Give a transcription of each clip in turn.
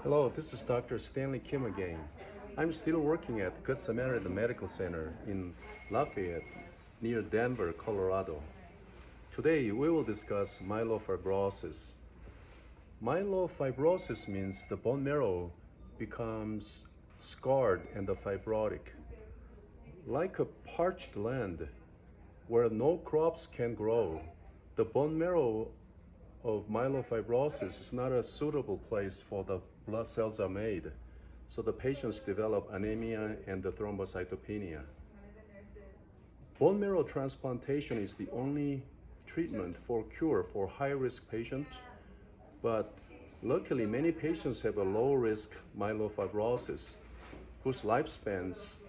Hello, this is Dr. Stanley Kim again. I'm still working at Good Samaritan Medical Center in Lafayette, near Denver, Colorado. Today, we will discuss myelofibrosis. Myelofibrosis means the bone marrow becomes scarred and fibrotic. Like a parched land where no crops can grow, the bone marrow of myelofibrosis is not a suitable place for the blood cells are made. So the patients develop anemia and the thrombocytopenia. Bone marrow transplantation is the only treatment for cure for high-risk patients, but luckily many patients have a low-risk myelofibrosis whose lifespans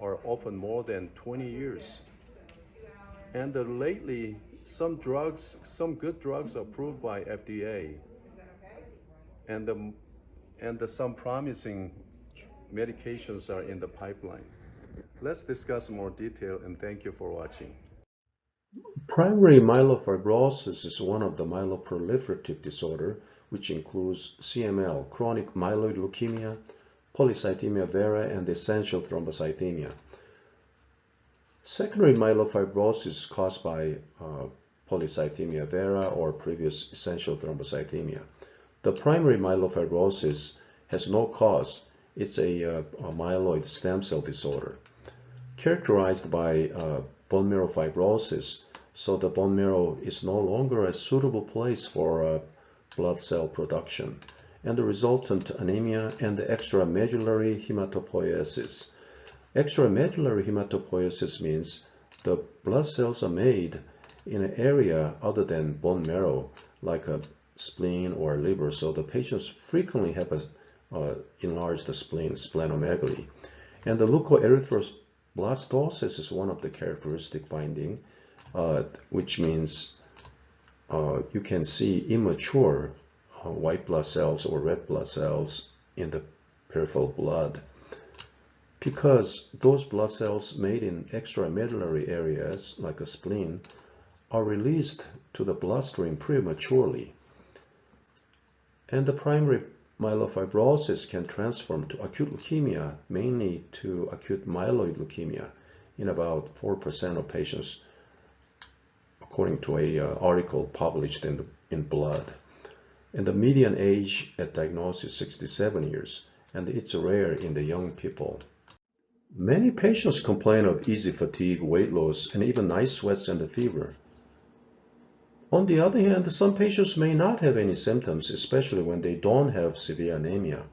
are often more than 20 years. And lately, some good drugs are approved by FDA, and some promising medications are in the pipeline. Let's discuss more detail, and thank you for watching. Primary myelofibrosis is one of the myeloproliferative disorder, which includes CML, chronic myeloid leukemia, polycythemia vera, and essential thrombocythemia. Secondary myelofibrosis is caused by polycythemia vera or previous essential thrombocythemia. The primary myelofibrosis has no cause. It's a myeloid stem cell disorder characterized by bone marrow fibrosis, so the bone marrow is no longer a suitable place for blood cell production, and the resultant anemia and the extramedullary hematopoiesis. Extramedullary hematopoiesis means the blood cells are made in an area other than bone marrow, like a spleen or liver, so the patients frequently have a enlarged spleen, splenomegaly. And the leukoerythroblastosis is one of the characteristic finding, which means you can see immature white blood cells or red blood cells in the peripheral blood, because those blood cells made in extramedullary areas like a spleen are released to the bloodstream prematurely. And the primary myelofibrosis can transform to acute leukemia, mainly to acute myeloid leukemia in about 4% of patients, according to an article published in Blood. And the median age at diagnosis is 67 years, and it's rare in the young people. Many patients complain of easy fatigue, weight loss, and even night sweats and fever. On the other hand, some patients may not have any symptoms, especially when they don't have severe anemia.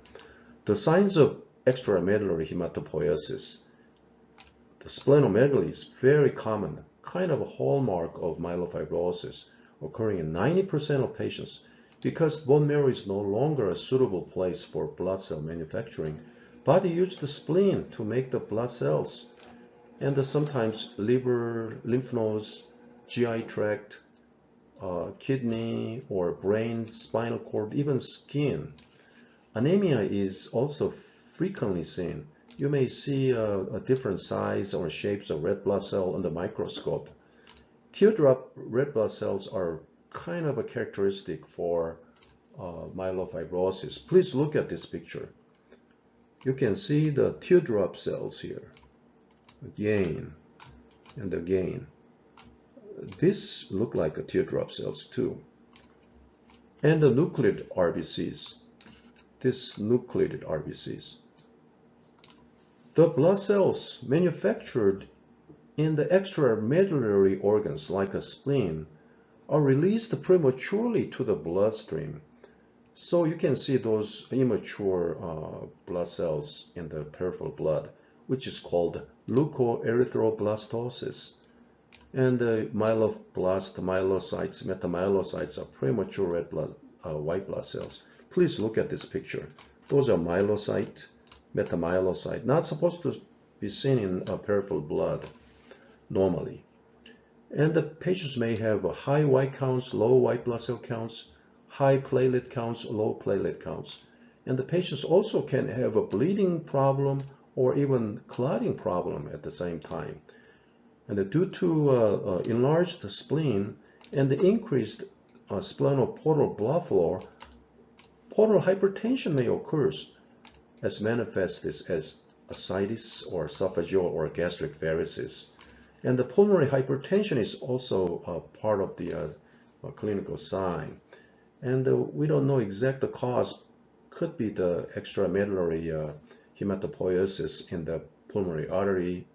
The signs of extramedullary hematopoiesis, the splenomegaly, is very common, kind of a hallmark of myelofibrosis, occurring in 90% of patients, because bone marrow is no longer a suitable place for blood cell manufacturing. Body uses the spleen to make the blood cells, and sometimes liver, lymph nodes, GI tract, kidney or brain, spinal cord, even skin. Anemia is also frequently seen. You may see a different size or shapes of red blood cell under microscope. Teardrop red blood cells are kind of a characteristic for myelofibrosis. Please look at this picture. You can see the teardrop cells here, again and again. This look like a teardrop cells too. And the nucleated RBCs, this nucleated RBCs. The blood cells manufactured in the extramedullary organs like a spleen are released prematurely to the bloodstream. So you can see those immature blood cells in the peripheral blood, which is called leukoerythroblastosis. And the myeloblast, myelocytes, metamyelocytes are premature red blood, white blood cells. Please look at this picture. Those are myelocyte, metamyelocyte, not supposed to be seen in peripheral blood normally. And the patients may have high white counts, low white blood cell counts, high platelet counts, low platelet counts. And the patients also can have a bleeding problem or even clotting problem at the same time. And due to enlarged spleen and the increased splenoportal blood flow, portal hypertension may occur as manifested as ascites or esophageal or gastric varices. And the pulmonary hypertension is also part of the clinical sign. And we don't know exact the cause. Could be the extramedullary hematopoiesis in the pulmonary artery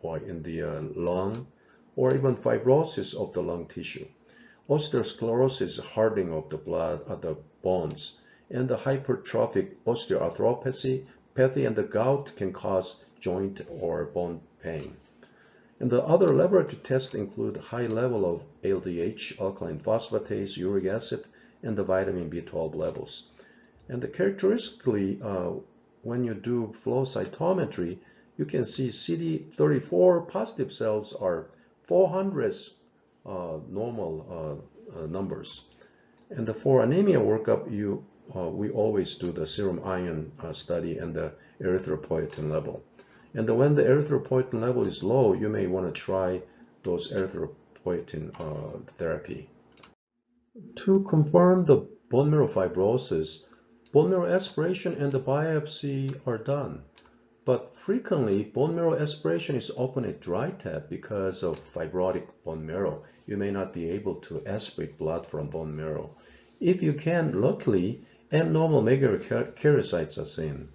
or in the lung, or even fibrosis of the lung tissue. Osteosclerosis, hardening of the blood of the bones, and the hypertrophic osteoarthropathy and the gout can cause joint or bone pain. And the other laboratory tests include high level of LDH, alkaline phosphatase, uric acid, and the vitamin B12 levels. And characteristically, when you do flow cytometry, you can see CD34 positive cells are 400 normal numbers. And for anemia workup, we always do the serum iron study and the erythropoietin level. And when the erythropoietin level is low, you may want to try those erythropoietin therapy. To confirm the bone marrow fibrosis, bone marrow aspiration and the biopsy are done. But frequently, bone marrow aspiration is often a dry tap because of fibrotic bone marrow. You may not be able to aspirate blood from bone marrow. If you can, luckily, abnormal megakaryocytes are seen.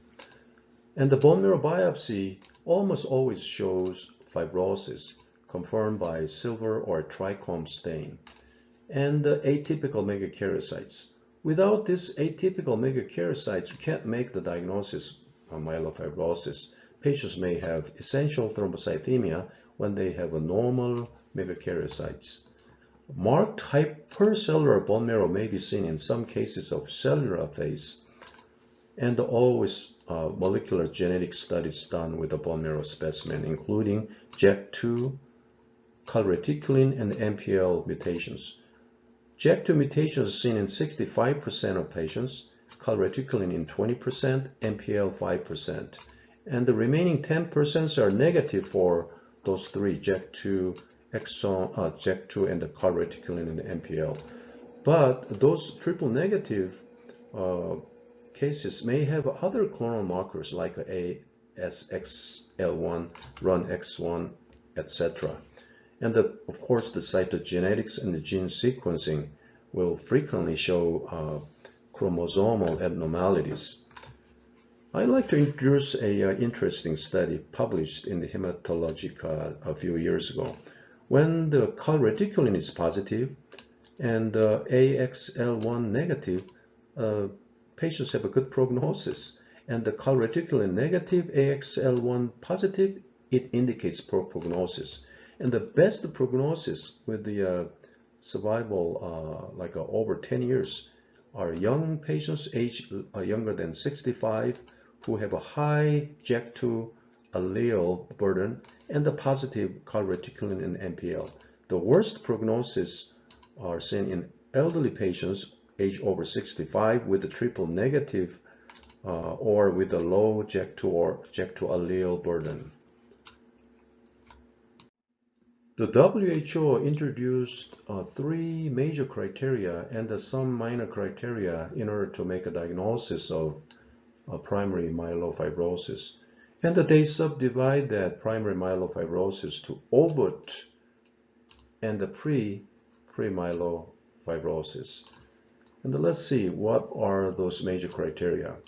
And the bone marrow biopsy almost always shows fibrosis, confirmed by silver or trichome stain, and atypical megakaryocytes. Without these atypical megakaryocytes, you can't make the diagnosis of myelofibrosis. Patients may have essential thrombocythemia when they have a normal megakaryocytes. Marked hypercellular bone marrow may be seen in some cases of cellular phase, and always molecular genetic studies done with the bone marrow specimen, including JAK2, calreticulin, and MPL mutations. JAK2 mutations are seen in 65% of patients, calreticulin in 20%, MPL 5%. And the remaining 10% are negative for those three, JAK2, JAK2 and the calreticulin and the MPL. But those triple negative cases may have other clonal markers like ASXL1, RUNX1, etc. And of course, the cytogenetics and the gene sequencing will frequently show chromosomal abnormalities. I'd like to introduce an interesting study published in the Hematologica a few years ago. When the calreticulin is positive and AXL1 negative, patients have a good prognosis. And the calreticulin negative, AXL1 positive, it indicates poor prognosis. And the best prognosis with the survival over 10 years are young patients aged younger than 65 who have a high JAK2 allele burden and the positive calreticulin and MPL. The worst prognosis are seen in elderly patients aged over 65 with the triple negative or with a low JAK2 or JAK2 allele burden. The WHO introduced three major criteria and some minor criteria in order to make a diagnosis of primary myelofibrosis. And they subdivide that primary myelofibrosis to overt and the pre-myelofibrosis. And let's see, what are those major criteria?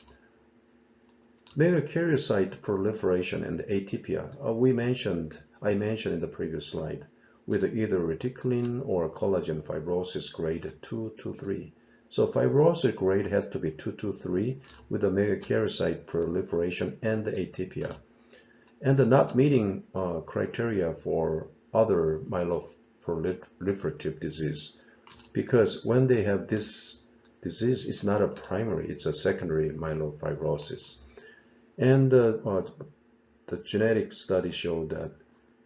Megakaryocyte proliferation and atypia. I mentioned in the previous slide, with either reticulin or collagen fibrosis grade 2 to 3. So fibrosis grade has to be 2 to 3 with the megakaryocyte proliferation and the atypia. And the not meeting criteria for other myeloproliferative disease, because when they have this disease, it's not a primary, it's a secondary myelofibrosis. And the genetic study showed that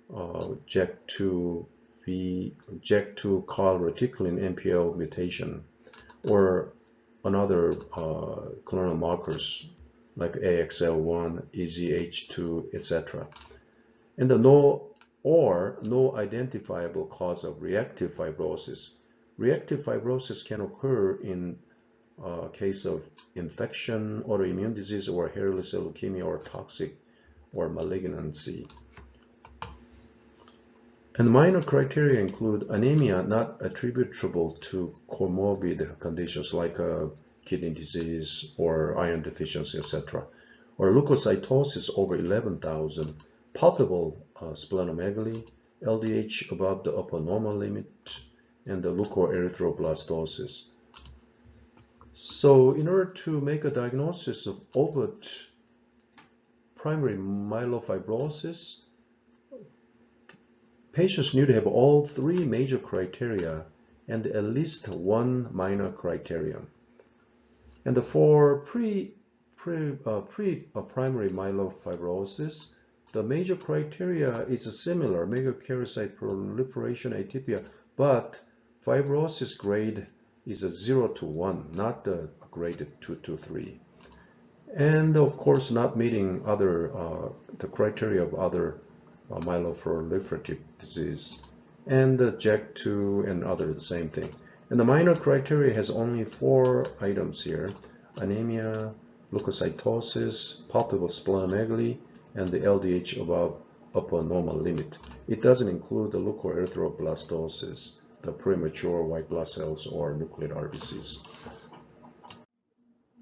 JAK2 calreticulin MPL mutation or another clonal markers like AXL1, EZH2, etc. And no identifiable cause of reactive fibrosis. Reactive fibrosis can occur in case of infection, autoimmune disease, or hairy cell leukemia, or toxic or malignancy. And minor criteria include anemia not attributable to comorbid conditions like kidney disease or iron deficiency, etc., or leukocytosis over 11,000, palpable splenomegaly, LDH above the upper normal limit, and the leukoerythroblastosis. So in order to make a diagnosis of overt primary myelofibrosis, patients need to have all three major criteria and at least one minor criterion. And for primary myelofibrosis, the major criteria is similar, megakaryocyte proliferation atypia, but fibrosis grade is a 0 to 1, not the grade 2 to 3. And of course, not meeting the criteria of other myeloproliferative disease, and the JAK2 and other the same thing. And the minor criteria has only 4 items here: anemia, leukocytosis, palpable splenomegaly, and the LDH above upper normal limit. It doesn't include the leukoerythroblastosis, the premature white blood cells or nuclear RBCs.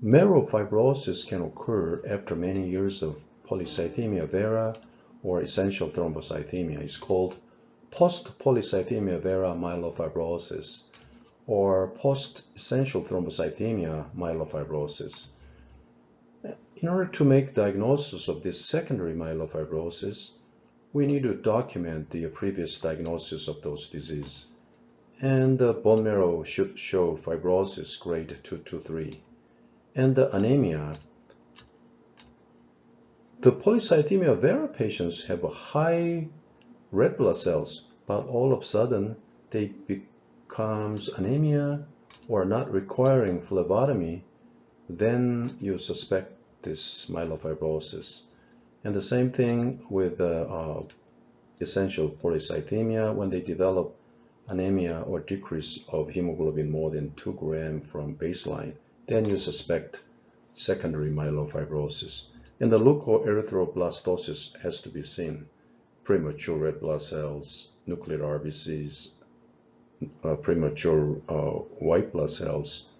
Marrow fibrosis can occur after many years of polycythemia vera or essential thrombocythemia. It's called post-polycythemia vera myelofibrosis or post-essential thrombocythemia myelofibrosis. In order to make diagnosis of this secondary myelofibrosis, we need to document the previous diagnosis of those diseases. And the bone marrow should show fibrosis grade 2 to 3. And the anemia. The polycythemia vera patients have a high red blood cells, but all of a sudden they becomes anemia or not requiring phlebotomy. Then you suspect this myelofibrosis. And the same thing with essential polycythemia. When they develop anemia or decrease of hemoglobin more than 2 grams from baseline, then you suspect secondary myelofibrosis. And the leukoerythroblastosis has to be seen: premature red blood cells, nuclear RBCs, premature white blood cells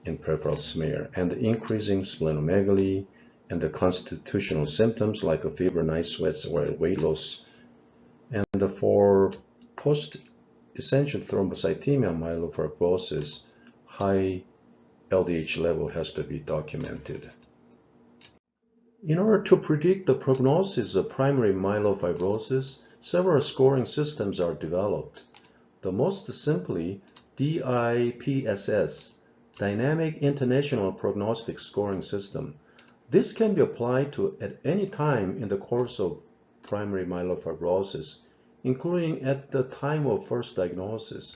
in peripheral smear, and the increasing splenomegaly, and the constitutional symptoms like a fever, night sweats, or weight loss. And for post-essential thrombocythemia myelofibrosis, high LDH level has to be documented. In order to predict the prognosis of primary myelofibrosis, several scoring systems are developed. The most simply, DIPSS, Dynamic International Prognostic Scoring System. This can be applied to at any time in the course of primary myelofibrosis, including at the time of first diagnosis.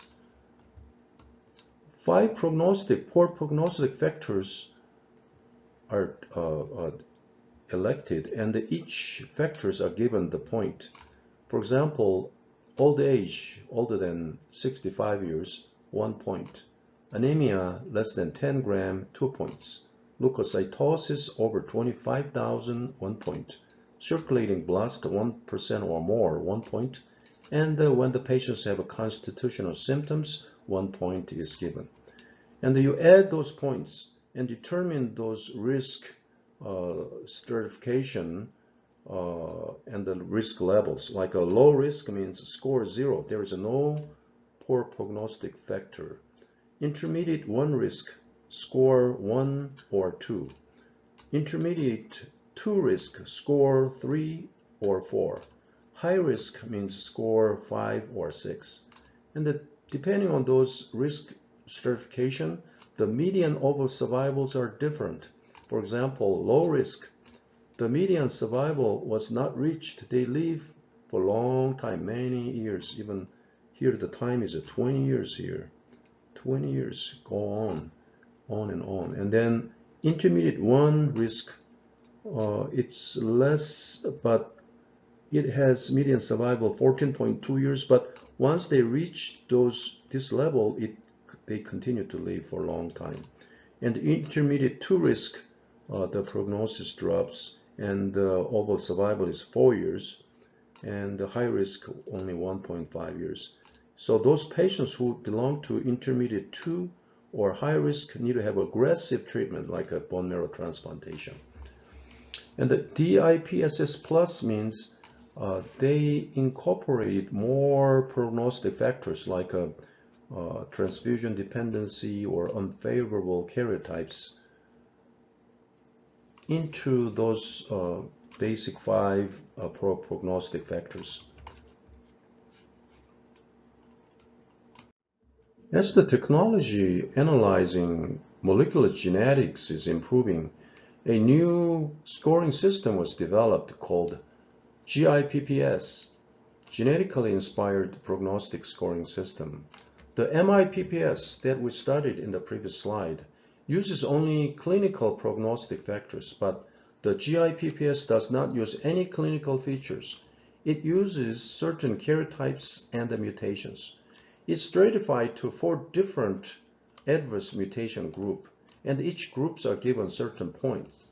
5 poor prognostic factors are elected, and each factors are given the point. For example, old age, older than 65 years, 1 point. Anemia, less than 10 grams, 2 points. Leukocytosis, over 25,000, 1 point. Circulating blast, 1% or more, 1 point. And when the patients have constitutional symptoms, 1 point is given. And you add those points and determine those risk stratification and the risk levels. Like a low risk means score 0. There is no poor prognostic factor. Intermediate 1 risk, score 1 or 2. Intermediate 2 risk, score 3 or 4. High risk means score 5 or 6. And depending on those risk stratification, the median overall survivals are different. For example, low risk, the median survival was not reached. They live for a long time, many years. Even here the time is 20 years here. 20 years go on and on. And then intermediate 1 risk, it's less, but it has median survival 14.2 years. But once they reach this level, they continue to live for a long time. And intermediate 2 risk, the prognosis drops, and the overall survival is 4 years, and the high risk only 1.5 years. So those patients who belong to intermediate 2 or high risk need to have aggressive treatment like a bone marrow transplantation. And the DIPSS plus means they incorporated more prognostic factors like transfusion dependency or unfavorable karyotypes into those basic 5 prognostic factors. As the technology analyzing molecular genetics is improving, a new scoring system was developed called GIPPS, Genetically Inspired Prognostic Scoring System. The MIPPS that we studied in the previous slide uses only clinical prognostic factors, but the GIPPS does not use any clinical features. It uses certain karyotypes and the mutations. It's stratified to 4 different adverse mutation groups, and each groups are given certain points.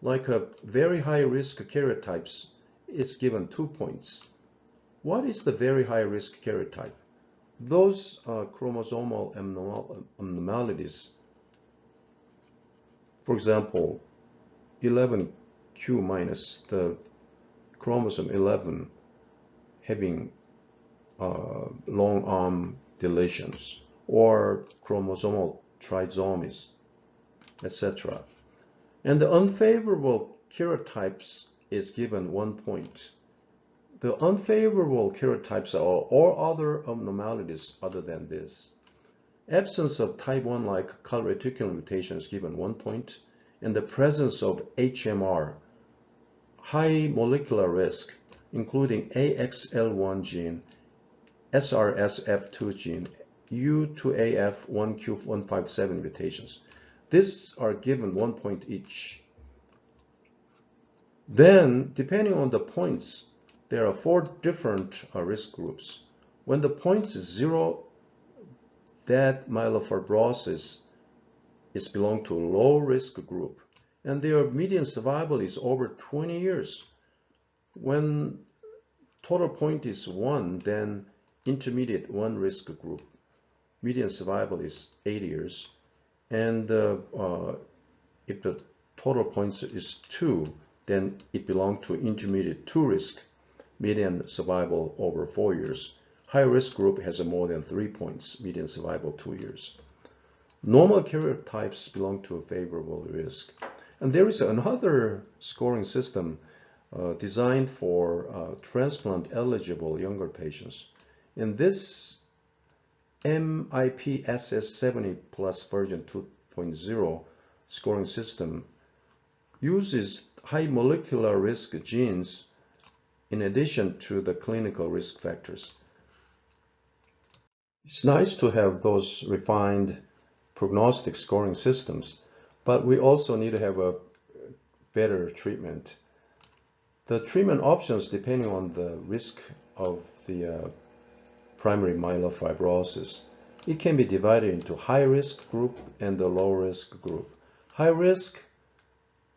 Like a very high risk karyotypes is given 2 points. What is the very high risk karyotype? Those chromosomal abnormalities, for example, 11q minus, the chromosome 11 having long arm deletions, or chromosomal trisomies, etc. And the unfavorable karyotypes is given 1 point. The unfavorable karyotypes are all other abnormalities other than this. Absence of type 1 like calreticulin mutation is given 1 point, and the presence of HMR, high molecular risk, including AXL1 gene, SRSF2 gene, U2AF1Q157 mutations. These are given 1 point each. Then, depending on the points, there are 4 different risk groups. When the points is 0, that myelofibrosis is belong to a low risk group, and their median survival is over 20 years. When total point is 1, then intermediate 1 risk group, median survival is 8 years, and if the total points is 2, then it belongs to intermediate 2 risk, median survival over 4 years. High risk group has more than 3 points, median survival 2 years. Normal karyotypes belong to a favorable risk. And there is another scoring system designed for transplant eligible younger patients. In this MIPSS 70 plus version 2.0 scoring system uses high molecular risk genes in addition to the clinical risk factors. It's nice to have those refined prognostic scoring systems, but we also need to have a better treatment. The treatment options depending on the risk of the primary myelofibrosis. It can be divided into high risk group and the low risk group. High risk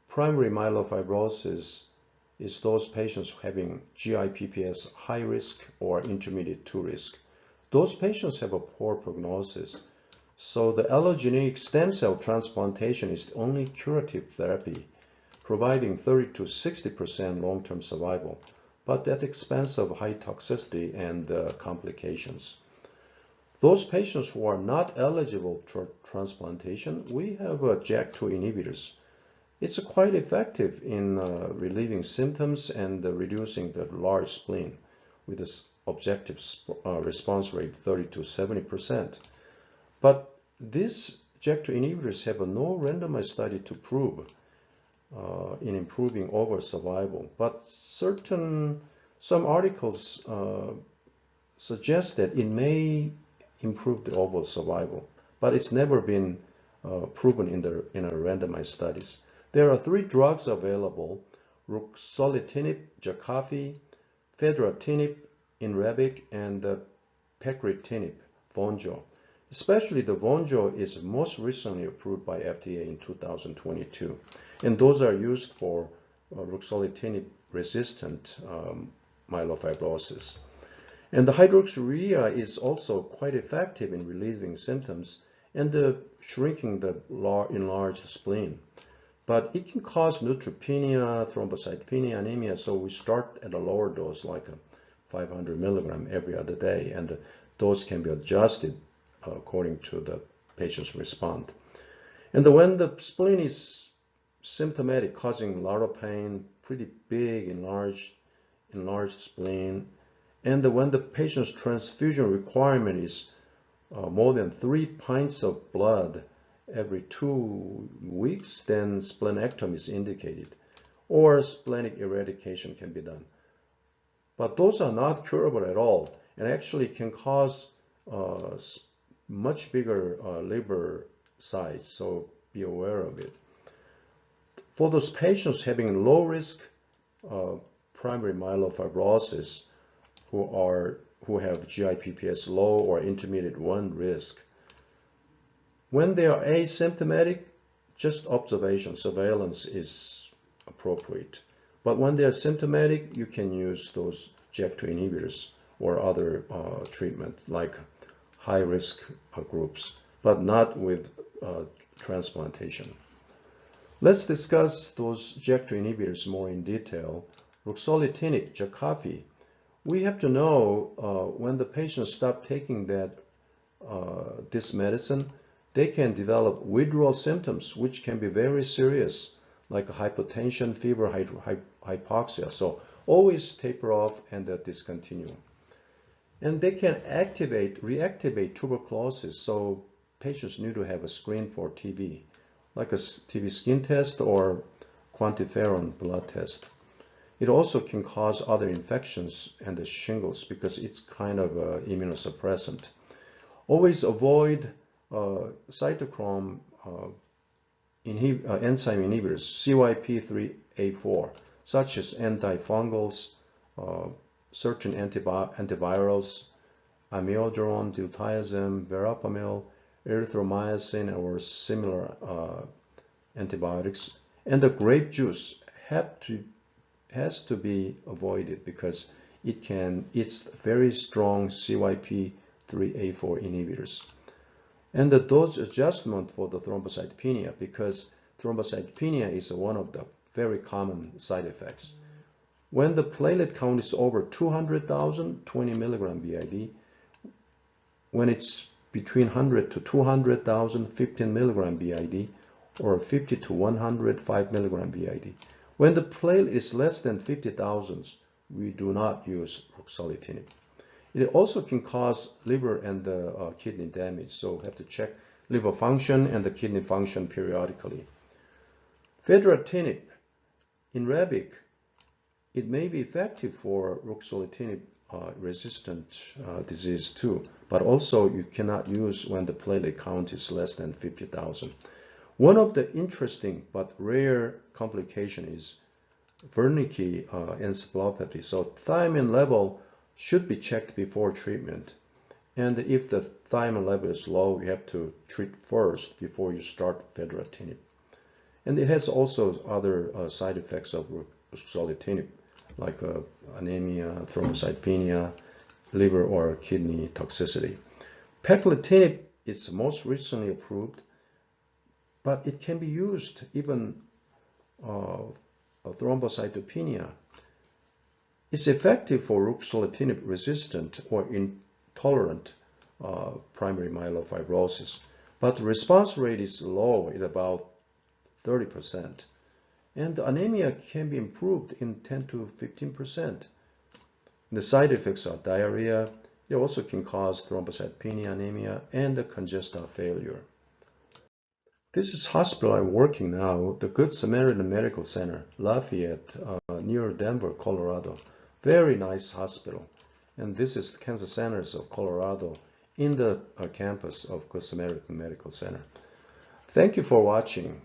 primary myelofibrosis is those patients having GIPPS high risk or intermediate 2 risk. Those patients have a poor prognosis. So the allogeneic stem cell transplantation is the only curative therapy, providing 30 to 60% long-term survival, but at the expense of high toxicity and complications. Those patients who are not eligible for transplantation, we have JAK2 inhibitors. It's quite effective in relieving symptoms and reducing the large spleen with this objective response rate 30 to 70%. But these JAK2 inhibitors have no randomized study to prove in improving overall survival. But some articles suggest that it may improve the overall survival, but it's never been proven in a randomized studies. There are 3 drugs available: ruxolitinib, Jakafi, fedratinib, Inrebic, and pacritinib, Vonjo. Especially the Vonjo is most recently approved by FDA in 2022. And those are used for ruxolitinib resistant myelofibrosis. And the hydroxyurea is also quite effective in relieving symptoms and shrinking the enlarged spleen. But it can cause neutropenia, thrombocytopenia, anemia, so we start at a lower dose, like a 500 milligram every other day, and the dose can be adjusted according to the patient's response. And when the spleen is symptomatic, causing a lot of pain, pretty big, enlarged spleen, and when the patient's transfusion requirement is more than 3 pints of blood every 2 weeks, then splenectomy is indicated, or splenic eradication can be done. But those are not curable at all, and actually can cause much bigger liver size, so be aware of it. For those patients having low risk primary myelofibrosis who have GIPPS low or intermediate 1 risk, when they are asymptomatic, just observation, surveillance is appropriate. But when they are symptomatic, you can use those JAK2 inhibitors or other treatment like high-risk groups, but not with transplantation. Let's discuss those JAK2 inhibitors more in detail. Ruxolitinib, Jakafi. We have to know when the patients stop taking this medicine, they can develop withdrawal symptoms, which can be very serious, like hypotension, fever, hypoxia. So always taper off and discontinue. And they can reactivate tuberculosis. So patients need to have a screen for TB, like a TB skin test or quantiferon blood test. It also can cause other infections and the shingles because it's kind of immunosuppressant. Always avoid cytochrome enzyme inhibitors, CYP3A4, such as antifungals, certain antivirals, amiodarone, diltiazem, verapamil, erythromycin, or similar antibiotics. And the grape juice has to be avoided because it's very strong CYP3A4 inhibitors. And the dose adjustment for the thrombocytopenia, because thrombocytopenia is one of the very common side effects. When the platelet count is over 200,000, 20 milligram BID. When it's between 100 to 200,000, 15 milligram BID, or 50 to 100, 5 milligram BID. When the platelet is less than 50,000, we do not use ruxolitinib. It also can cause liver and kidney damage, so we have to check liver function and the kidney function periodically. Fedratinib, in rabic, it may be effective for ruxolitinib resistant disease too, but also you cannot use when the platelet count is less than 50,000. One of the interesting but rare complication is Wernicke encephalopathy. So thiamine level should be checked before treatment. And if the thiamine level is low, you have to treat first before you start fedratinib. And it has also other side effects of ruxolitinib, like anemia, thrombocytopenia, liver or kidney toxicity. Paclitatinib is most recently approved, but it can be used even thrombocytopenia. It's effective for ruxolitinib resistant or intolerant primary myelofibrosis, but the response rate is low at about 30%. And anemia can be improved in 10 to 15%. The side effects are diarrhea. They also can cause thrombocytopenia, anemia, and congestive failure. This is hospital I'm working now, the Good Samaritan Medical Center, Lafayette, near Denver, Colorado. Very nice hospital. And this is Kansas Centers of Colorado in the campus of Good Samaritan Medical Center. Thank you for watching.